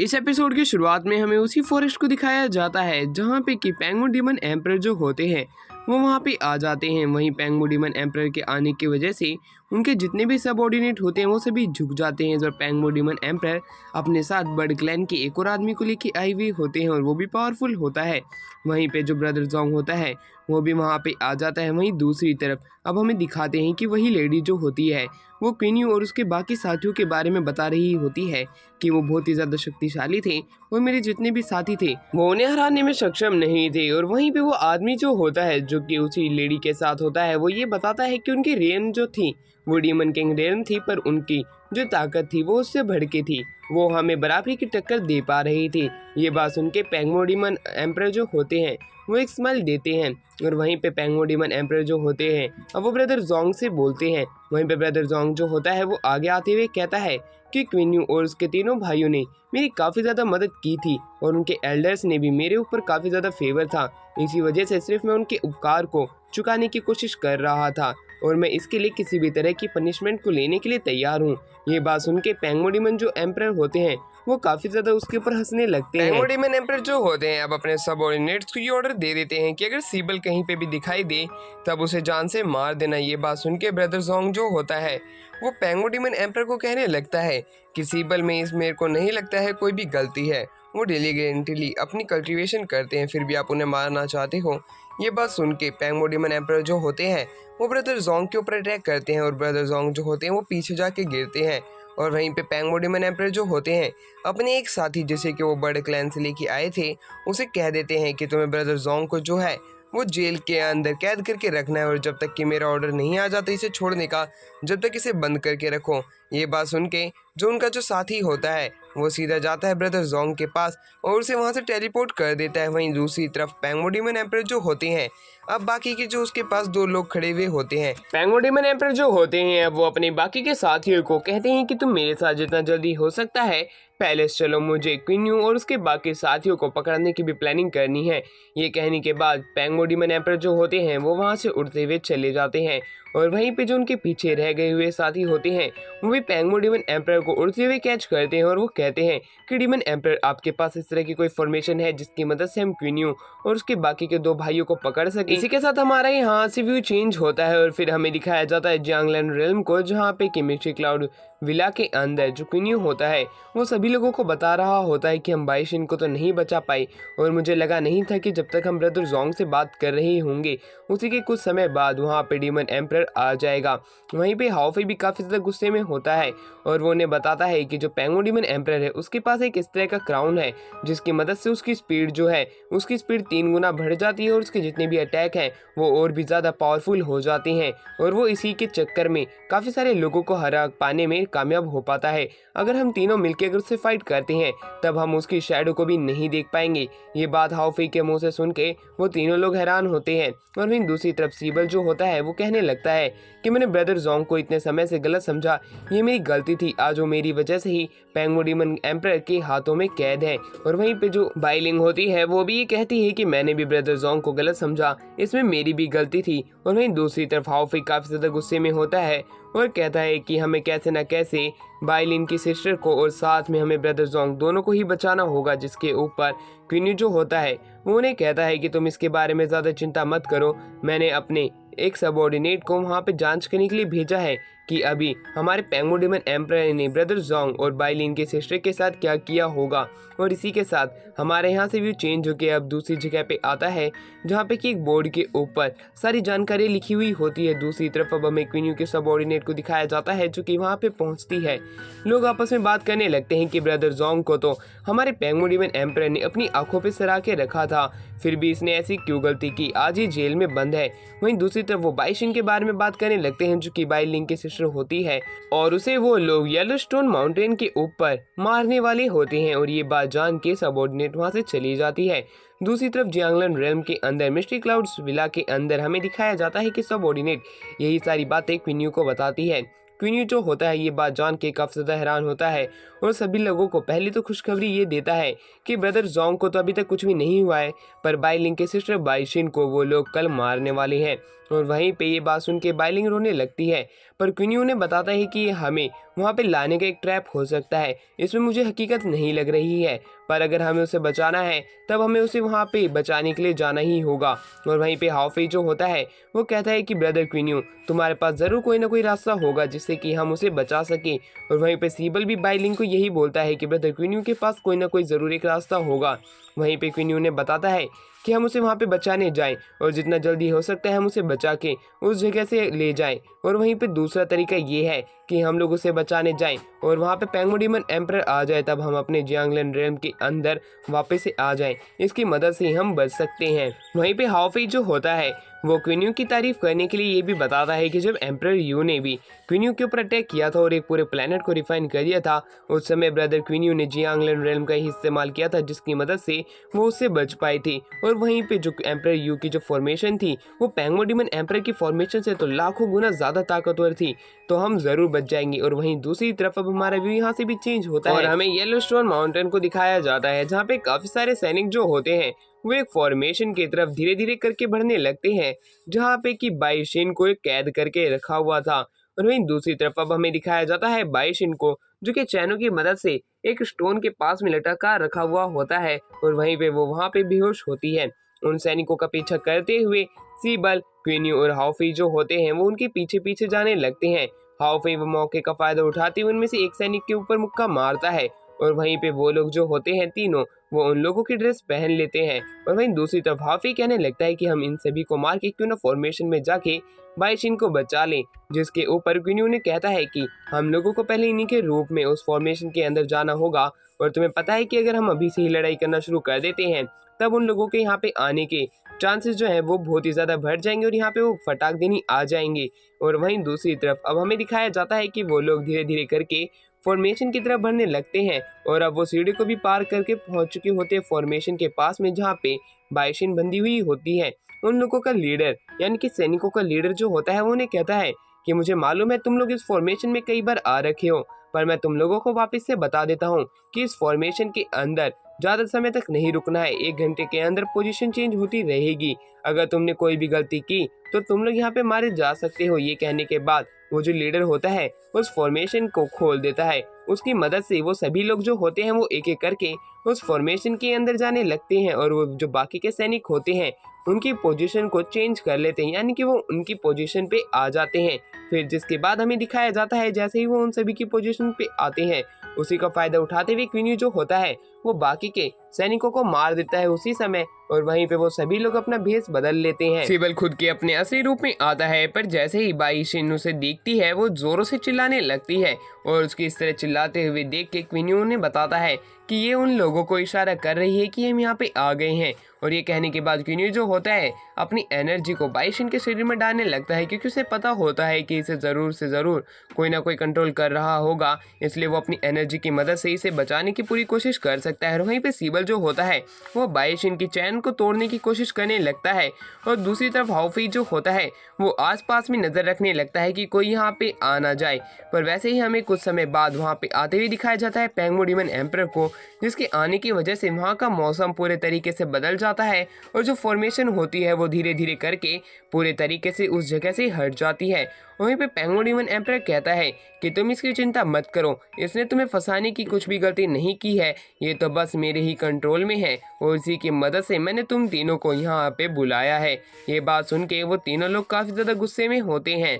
इस एपिसोड की शुरुआत में हमें उसी फॉरेस्ट को दिखाया जाता है जहाँ पे कि पेंगुइन डीमन एम्परर जो होते हैं वो वहाँ पे आ जाते हैं। वहीं पेंगुइन डीमन एम्परर के आने की वजह से उनके जितने भी सबऑर्डिनेट होते हैं वो सभी झुक जाते हैं। जब पेंगुइन डीमन एम्परर अपने साथ बर्ड क्लैन के एक और आदमी को लेके आई हुई होते हैं और वो भी पावरफुल होता है। वहीं पे जो ब्रदर जोंग होता है वो भी वहाँ पे आ जाता है। वहीं दूसरी तरफ अब हमें दिखाते हैं कि वही लेडी जो होती है वो क्वीन यू और उसके बाकी साथियों के बारे में बता रही होती है कि वो बहुत ही ज़्यादा शक्तिशाली थे और मेरे जितने भी साथी थे वो उन्हें हराने में सक्षम नहीं थे। और वहीं पे वो आदमी जो होता है जो कि उसी लेडी के साथ होता है वो ये बताता है कि उनकी रेन जो थी वो डीमन किंग रेन थी, पर उनकी जो ताकत थी वो उससे बढ़ के थी, वो हमें बराबरी की टक्कर दे पा रही थी। ये बात सुन के पेंगुइन डीमन एम्परर जो होते हैं वो एक स्माइल देते हैं और वहीं पे पेंगुइन डीमन एम्परर जो होते हैं अब वो ब्रदर जोंग से बोलते हैं। वहीं पे ब्रदर जोंग जो होता है वो आगे आते हुए कहता है कि क्वीन यू और उसके तीनों भाइयों ने मेरी काफ़ी ज़्यादा मदद की थी और उनके एल्डर्स ने भी मेरे ऊपर काफ़ी ज़्यादा फेवर था। इसी वजह से सिर्फ मैं उनके उपकार को चुकाने की कोशिश कर रहा था और मैं इसके लिए किसी भी तरह की पनिशमेंट को लेने के लिए तैयार हूँ। ये बात सुन के पेंगुइन डीमन जो एम्परर होते हैं वो काफ़ी ज़्यादा उसके ऊपर हंसने लगते हैं। पेंगुइन डीमन एम्परर जो होते हैं अब अपने सबऑर्डिनेट्स को ये ऑर्डर दे देते हैं कि अगर सीबल कहीं पे भी दिखाई दे तब उसे जान से मार देना। ये बात सुन के ब्रदर जोंग जो होता है वो पेंगुइन डीमन एम्परर को कहने लगता है कि सीबल में इस मेरे को नहीं लगता है कोई भी गलती है, वो डिलीगेंटली अपनी कल्टीवेशन करते हैं, फिर भी आप उन्हें मारना चाहते हो। ये बात सुन के पेंगुइन डीमन एम्परर जो होते हैं वो ब्रदर जोंग के ऊपर अटैक करते हैं और ब्रदर जोंग जो होते हैं वो पीछे जाके गिरते हैं। और वहीं पे पेंगुइन डीमन एम्परर जो होते हैं अपने एक साथी जिसे कि वो बर्ड क्लैन से लेके आए थे उसे कह देते हैं कि तुम्हें ब्रदर जोंग को जो है वो जेल के अंदर कैद करके रखना है और जब तक कि मेरा ऑर्डर नहीं आ जाता इसे छोड़ने का, जब तक इसे बंद करके रखो। ये बात सुन के जो उनका जो साथी होता है वो सीधा जाता है ब्रदर जोंग के पास और उसे वहाँ से टेलीपोर्ट कर देता है। वहीं दूसरी तरफ पेंगुइन डीमन एम्परर जो होते हैं अब बाकी के जो उसके पास दो लोग खड़े हुए होते हैं। पेंगुइन डीमन एम्परर जो होते हैं अब वो अपने बाकी के साथियों को कहते हैं कि तुम मेरे साथ जितना जल्दी हो सकता है पैलेस चलो, मुझे क्वीन यू और उसके बाकी साथियों को पकड़ने की भी प्लानिंग करनी है। ये कहने के बाद पेंगुइन डीमन एम्परर जो होते हैं वो वहाँ से उड़ते हुए चले जाते हैं और वहीं पे जो उनके पीछे रह गए हुए साथी होते हैं वो भी पेंगुइन डीमन एम्परर को उड़ते हुए कैच करते हैं और वो कहते हैं कि डीमन एम्परर आपके पास इस तरह की कोई फॉर्मेशन है जिसकी मदद से हम क्वीन यू और उसके बाकी के दो भाइयों को पकड़ सके। इसी के साथ हमारा यहाँ से व्यू चेंज होता है और फिर हमें दिखाया जाता है जियांगलैंड रेल्म को, जहाँ पे कि मिस्ट्री क्लाउड विला के अंदर जो क्वीन यू होता है वो सभी लोगों को बता रहा होता है कि हम बाइशिन को तो नहीं बचा पाए और मुझे लगा नहीं था कि जब तक हम ब्रदर जोंग से बात कर रहे होंगे उसी के कुछ समय बाद वहाँ पे डीमन एम्परर आ जाएगा। वहीं पे हाओफेई भी काफ़ी ज़्यादा गुस्से में होता है और वो उन्हें बताता है कि जो पेंगुइन डीमन एम्परर है उसके पास एक इस तरह का क्राउन है जिसकी मदद से उसकी स्पीड जो है उसकी स्पीड 3 गुना बढ़ जाती है और उसके जितने भी अटैक हैं वो और भी ज़्यादा पावरफुल हो जाते हैं और वो इसी के चक्कर में काफ़ी सारे लोगों को हरा पाने में कामयाब हो पाता है। अगर हम तीनों मिलकर अगर उससे फाइट करते हैं तब हम उसकी शैडो को भी नहीं देख पाएंगे। ये बात हाओफेई के मुंह से सुन के वो तीनों लोग हैरान होते हैं और वहीं दूसरी तरफ सीबल जो होता है वो कहने लगता है कि मैंने ब्रदर जोंग को इतने समय से गलत समझा, ये मेरी गलती थी, आज वो मेरी वजह से ही पेंगुइन डीमन एम्परर के हाथों में कैद है। और वहीं पे जो बाइलिंग होती है वो भी ये कहती है कि मैंने भी ब्रदर जोंग को गलत समझा, इसमें मेरी भी गलती थी। और वहीं दूसरी तरफ हाओफेई काफ़ी ज़्यादा गुस्से में होता है और कहता है कि हमें कैसे न कैसे बाइलिन की सिस्टर को और साथ में हमें ब्रदर जोंग दोनों को ही बचाना होगा। जिसके ऊपर क्वीन यू जो होता है वो उन्हें कहता है कि तुम इसके बारे में ज़्यादा चिंता मत करो, मैंने अपने एक सबऑर्डिनेट को वहाँ पे जांच करने के लिए भेजा है कि अभी हमारे पेंगुइन डीमन एम्परर ने ब्रदर जोंग और बाइलिन के सिस्टर के साथ क्या किया होगा। और इसी के साथ हमारे यहाँ से व्यू चेंज होकर अब दूसरी जगह पे आता है जहाँ पे कि एक बोर्ड के ऊपर सारी जानकारी लिखी हुई होती है। दूसरी तरफ अब हमें क्वीन यू के सबऑर्डिनेट को दिखाया जाता है जो कि वहाँ पे पहुँचती है। लोग आपस में बात करने लगते हैं कि ब्रदर जोंग को तो हमारे पेंगुइन डीमन एम्परर ने अपनी आंखों पे सरा के रखा था, फिर भी इसने ऐसी क्यों गलती की, आज ही जेल में बंद है। वहीं दूसरी तरफ वो बाइशिन के बारे में बात करने लगते हैं जो कि बाइलिन की सिस्टर होती है और उसे वो लोग येलोस्टोन माउंटेन के ऊपर मारने वाले होते हैं और ये बात जान के सबऑर्डिनेट वहाँ से चली जाती है। दूसरी तरफ जियांगलैंड रेल्म के अंदर मिस्ट्री क्लाउड्स विला के अंदर हमें दिखाया जाता है कि सबऑर्डिनेट यही सारी बातें क्वीन यू को बताती है। क्वीन यू जो होता है ये बात जान के काफ़ी ज़्यादा हैरान होता है और सभी लोगों को पहले तो खुशखबरी ये देता है कि ब्रदर जोंग को तो अभी तक कुछ भी नहीं हुआ है, पर बाइलिंग के सिस्टर बाइशिन को वो लोग कल मारने वाले हैं। और वहीं पे ये बात सुन के बाइलिंग रोने लगती है। पर क्विनी उन्हें बताता है कि हमें वहाँ पे लाने का एक ट्रैप हो सकता है, इसमें मुझे हकीकत नहीं लग रही है, पर अगर हमें उसे बचाना है तब हमें उसे वहाँ पे बचाने के लिए जाना ही होगा। और वहीं पे हाफी जो होता है वो कहता है कि ब्रदर क्विन्यू, तुम्हारे पास ज़रूर कोई ना कोई रास्ता होगा जिससे कि हम उसे बचा सकें। और वहीं पे सीबल भी बाइलिंग को यही बोलता है कि ब्रदर क्विन्यू के पास कोई ना कोई ज़रूर एक रास्ता होगा। वहीं पे क्विन्यू ने बताता है कि हम उसे वहाँ पे बचाने जाएं और जितना जल्दी हो सकता है हम उसे बचा के उस जगह से ले जाएं। और वहीं पे दूसरा तरीका ये है कि हम लोग उसे बचाने जाएं और वहाँ पे पेंगुइन डीमन एम्परर आ जाए, तब हम अपने जियांगलिन रेल्म के अंदर वापस से आ जाएं। इसकी मदद से हम बच सकते हैं। वहीं पे हाफी जो होता है वो क्विन्यू की तारीफ करने के लिए ये भी बताता है कि जब एम्परर यू ने भी क्विन्यू के ऊपर अटैक किया था और एक पूरे प्लेनेट को रिफाइन कर दिया था, उस समय ब्रदर क्विन्यू ने जियांगलिन रेल्म का ही इस्तेमाल किया था, जिसकी मदद से वो उससे बच पाई थी। और वहीं पे जो एम्परर यू की जो फॉर्मेशन थी वो पेंगुइन डीमन एम्परर की फॉर्मेशन से तो लाखों गुना ज़्यादा ताकतवर थी, तो हम ज़रूर बच जाएंगे। और वहीं दूसरी तरफ अब हमारा व्यू यहाँ से भी चेंज होता है और हमें येलोस्टोन माउंटेन को दिखाया जाता है, जहाँ पे काफ़ी सारे सैनिक जो होते हैं वो एक फॉर्मेशन की तरफ धीरे धीरे करके बढ़ने लगते हैं, जहाँ पे कि बाईशिन को एक कैद करके रखा हुआ था। और वहीं दूसरी तरफ अब हमें दिखाया जाता है बाईशिन को, जो कि चैनों की मदद से एक स्टोन के पास में लटका रखा हुआ होता है और वहीं पे वो वहाँ पे बेहोश होती है। उन सैनिकों का पीछा करते हुए सीबल, क्विन्यू और हाफी जो होते हैं वो उनके पीछे पीछे जाने लगते हैं। हाफी वो मौके का फायदा उठाते हुए उनमें से एक सैनिक के ऊपर मुक्का मारता है और वहीं पे वो लोग जो होते हैं तीनों वो उन लोगों की ड्रेस पहन लेते हैं। और वहीं दूसरी तरफ हाफी कहने लगता है कि हम इन सभी को मार के क्यों ना फॉर्मेशन में जाके बाईशिन को बचा लें, जिसके ऊपर क्विन्यू ने कहता है कि हम लोगों को पहले इन्हीं के रूप में उस फॉर्मेशन के अंदर जाना होगा और तुम्हें पता है कि अगर हम अभी से ही लड़ाई करना शुरू कर देते हैं तब उन लोगों के यहाँ पे आने के चांसेस जो है वो बहुत ही ज़्यादा बढ़ जाएंगे और यहाँ पे वो फटाक देनी आ जाएंगे। और वहीं दूसरी तरफ अब हमें दिखाया जाता है कि वो लोग धीरे धीरे करके फॉर्मेशन की तरफ बढ़ने लगते हैं और अब वो सीढ़ी को भी पार करके पहुंच चुके होते हैं फॉर्मेशन के पास में, जहाँ पे बाईशिन बंधी हुई होती है। उन लोगों का लीडर यानी कि सैनिकों का लीडर जो होता है वो उन्हें कहता है कि मुझे मालूम है तुम लोग इस फॉर्मेशन में कई बार आ रखे हो, पर मैं तुम लोगों को वापस से बता देता हूँ कि इस फॉर्मेशन के अंदर ज़्यादा समय तक नहीं रुकना है, 1 घंटे के अंदर पोजीशन चेंज होती रहेगी। अगर तुमने कोई भी गलती की तो तुम लोग यहाँ पे मारे जा सकते हो। ये कहने के बाद वो जो लीडर होता है उस फॉर्मेशन को खोल देता है। उसकी मदद से वो सभी लोग जो होते हैं वो एक एक करके उस फॉर्मेशन के अंदर जाने लगते हैं और वो जो बाकी के सैनिक होते हैं उनकी पोजीशन को चेंज कर लेते हैं, यानी कि वो उनकी पोजीशन पे आ जाते हैं। फिर जिसके बाद हमें दिखाया जाता है जैसे ही वो उन सभी की पोजीशन पे आते हैं, उसी का फायदा उठाते हुए क्विन्यू जो होता है वो बाकी के सैनिकों को मार देता है उसी समय और वहीं पे वो सभी लोग अपना भेष बदल लेते हैं। सीबल खुद के अपने असली रूप में आता है, पर जैसे ही बाईशिन उसे देखती है वो जोरों से चिल्लाने लगती है और उसकी इस तरह चिल्लाते हुए देख के क्विन्यू ने बताता है कि ये उन लोगों को इशारा कर रही है कि हम यहाँ पे आ गए हैं। और ये कहने के बाद क्विन्यू जो होता है अपनी एनर्जी को बाईशिन के शरीर में डालने लगता है, क्योंकि उसे पता होता है कि इसे ज़रूर से ज़रूर कोई ना कोई कंट्रोल कर रहा होगा, इसलिए वो अपनी एनर्जी की मदद से इसे बचाने की पूरी कोशिश कर सकता है। और वहीं पे सीबल जो होता है वो बाईशिन की चैन को तोड़ने की कोशिश करने लगता है और दूसरी तरफ हाफी जो होता है वो आसपास में नज़र रखने लगता है कि कोई यहाँ पे आ ना जाए। पर वैसे ही हमें कुछ समय बाद वहाँ पे आते हुए दिखाया जाता है पेंगुइन डीमन एम्परर को, जिसके आने की वजह से वहाँ का मौसम पूरे तरीके से बदल जाता है और जो फॉर्मेशन होती है वो धीरे धीरे करके पूरे तरीके से उस जगह से हट जाती है। वहीं पे पेंगुइन डीमन एम्परर कहता है कि तुम इसकी चिंता मत करो, इसने तुम्हें फंसाने की कुछ भी गलती नहीं की है, ये तो बस मेरे ही कंट्रोल में है और इसी की मदद से मैंने तुम तीनों को यहाँ पे बुलाया है। ये बात सुन के वो तीनों लोग काफ़ी ज़्यादा गुस्से में होते हैं।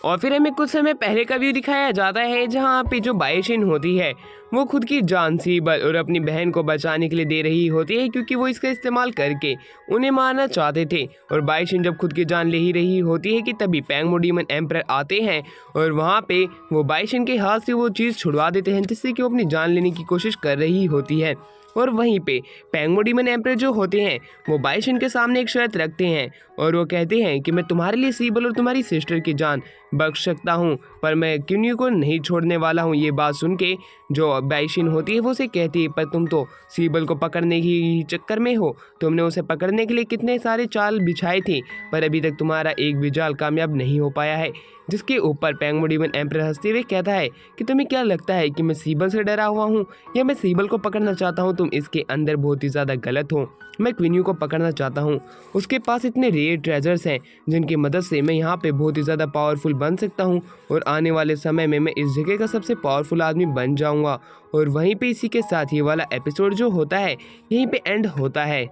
और फिर हमें कुछ समय पहले का व्यू दिखाया जाता है जहाँ पे जो बाईशिन होती है वो खुद की जान सीबल और अपनी बहन को बचाने के लिए दे रही होती है, क्योंकि वो इसका इस्तेमाल करके उन्हें मारना चाहते थे। और बाईशिन जब खुद की जान ले ही रही होती है कि तभी पेंगुइन डीमन एम्परर आते हैं और वहाँ पे वो बाईशिन के हाथ से वो चीज़ छुड़वा देते हैं जिससे कि वो अपनी जान लेने की कोशिश कर रही होती है। और वहीं पे पेंगुइन डीमन एम्परर जो होते हैं वो बाईशिन के सामने एक शर्त रखते हैं और वो कहते हैं कि मैं तुम्हारे लिए सीबल और तुम्हारी सिस्टर की जान बख्श सकता हूँ, पर मैं क्विन्यू को नहीं छोड़ने वाला हूँ। ये बात सुन के जो बाईशिन होती है वो उसे कहती है, पर तुम तो सीबल को पकड़ने की चक्कर में हो, तुमने उसे पकड़ने के लिए कितने सारे चाल बिछाए थे पर अभी तक तुम्हारा एक भी जाल कामयाब नहीं हो पाया है। जिसके ऊपर पेंगुइन डीमन एम्पर हंसते हुए कहता है कि तुम्हें क्या लगता है कि मैं सीबल से डरा हुआ हूँ या मैं सीबल को पकड़ना चाहता हूँ? तुम इसके अंदर बहुत ही ज़्यादा गलत हो। मैं क्वीनियो को पकड़ना चाहता हूँ। उसके पास इतने रेयर ट्रेजर्स हैं जिनकी मदद से मैं यहाँ पे बहुत ही ज़्यादा पावरफुल बन सकता हूँ और आने वाले समय में मैं इस जगह का सबसे पावरफुल आदमी बन जाऊँगा। और वहीं पे इसी के साथ ये वाला एपिसोड जो होता है यहीं पे एंड होता है।